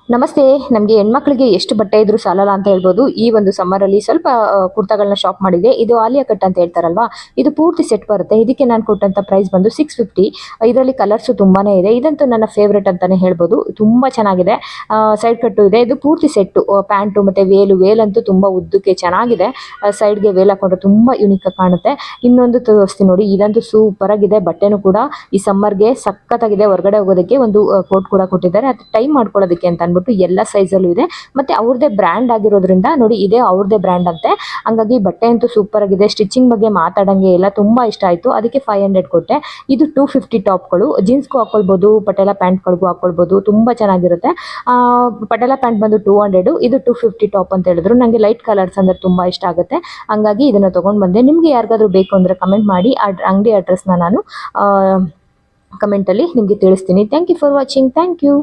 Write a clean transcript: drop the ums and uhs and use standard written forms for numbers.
ನಮಸ್ತೆ. ನಮಗೆ ಹೆಣ್ಮಕ್ಳಿಗೆ ಎಷ್ಟು ಬಟ್ಟೆ ಇದ್ರೂ ಸಾಲಲ್ಲ ಅಂತ ಹೇಳ್ಬೋದು. ಈ ಒಂದು ಸಮ್ಮರಲ್ಲಿ ಸ್ವಲ್ಪ ಕುರ್ತಾಗಳನ್ನ ಶಾಪ್ ಮಾಡಿದೆ. ಇದು ಆಲಿಯಾ ಕಟ್ ಅಂತ ಹೇಳ್ತಾರಲ್ವಾ, ಇದು ಪೂರ್ತಿ ಸೆಟ್ ಬರುತ್ತೆ. ಇದಕ್ಕೆ ನಾನು ಕೊಟ್ಟಂತ ಪ್ರೈಸ್ ಬಂದು 650. ಇದರಲ್ಲಿ ಕಲರ್ಸ್ ತುಂಬಾನೇ ಇದೆ. ಇದಂತೂ ನನ್ನ ಫೇವ್ರೇಟ್ ಅಂತಾನೆ ಹೇಳ್ಬೋದು. ತುಂಬಾ ಚೆನ್ನಾಗಿದೆ. ಸೈಡ್ ಕಟ್ಟು ಇದೆ. ಇದು ಪೂರ್ತಿ ಸೆಟ್ ಪ್ಯಾಂಟು ಮತ್ತೆ ವೇಲ್ ಅಂತೂ ತುಂಬಾ ಉದ್ದಕ್ಕೆ ಚೆನ್ನಾಗಿದೆ. ಸೈಡ್ಗೆ ವೇಲ್ ಹಾಕೊಂಡ್ರೆ ತುಂಬಾ ಯೂನಿಕ್ ಆಗಿ ಕಾಣುತ್ತೆ. ಇನ್ನೊಂದು ತೋರಿಸ್ತೀನಿ ನೋಡಿ, ಇದಂತೂ ಸೂಪರ್ ಆಗಿದೆ. ಬಟ್ಟೆನೂ ಕೂಡ ಈ ಸಮ್ಮರ್ಗೆ ಸಖತ್ತಾಗಿದೆ. ಹೊರಗಡೆ ಹೋಗೋದಕ್ಕೆ ಒಂದು ಕೋಟ್ ಕೂಡ ಕೊಟ್ಟಿದ್ದಾರೆ, ಅದು ಟೈಮ್ ಮಾಡ್ಕೊಳ್ಳೋದಕ್ಕೆ ಅಂತ ಅಂದ್ಬಿಟ್ಟು ಎಲ್ಲ ಸೈಜಲ್ಲೂ ಇದೆ. ಮತ್ತೆ ಅವ್ರದೇ ಬ್ರ್ಯಾಂಡ್ ಆಗಿರೋದ್ರಿಂದ ನೋಡಿ, ಇದೇ ಅವ್ರದೇ ಬ್ರ್ಯಾಂಡ್ ಅಂತೆ. ಹಂಗಾಗಿ ಬಟ್ಟೆ ಅಂತೂ ಸೂಪರ್ ಆಗಿದೆ. ಸ್ಟಿಚಿಂಗ್ ಬಗ್ಗೆ ಮಾತಾಡಂಗೆ ಎಲ್ಲ ತುಂಬಾ ಇಷ್ಟ ಆಯ್ತು. ಅದಕ್ಕೆ 500 ಕೊಟ್ಟೆ. ಇದು 250 ಟಾಪ್ಗಳು, ಜೀನ್ಸ್ಗೂ ಹಾಕೊಳ್ಬಹುದು, ಪಟೇಲಾ ಪ್ಯಾಂಟ್ಗಳಿಗೂ ಹಾಕೊಳ್ಬಹುದು. ತುಂಬಾ ಚೆನ್ನಾಗಿರುತ್ತೆ. ಪಟೇಲಾ ಪ್ಯಾಂಟ್ ಬಂದು 200, ಇದು 250 ಟಾಪ್ ಅಂತ ಹೇಳಿದ್ರು. ನನಗೆ ಲೈಟ್ ಕಲರ್ಸ್ ಅಂದ್ರೆ ತುಂಬಾ ಇಷ್ಟ ಆಗುತ್ತೆ. ಹಂಗಾಗಿ ಇದನ್ನ ತಗೊಂಡ್ ಬಂದೆ. ನಿಮ್ಗೆ ಯಾರಿಗಾದ್ರೂ ಬೇಕು ಅಂದ್ರೆ ಕಮೆಂಟ್ ಮಾಡಿ. ಅಂಗಡಿ ಅಡ್ರೆಸ್ನ ನಾನು ಕಮೆಂಟಲ್ಲಿ ನಿಮಗೆ ತಿಳಿಸ್ತೀನಿ. Thank you for watching. Thank you.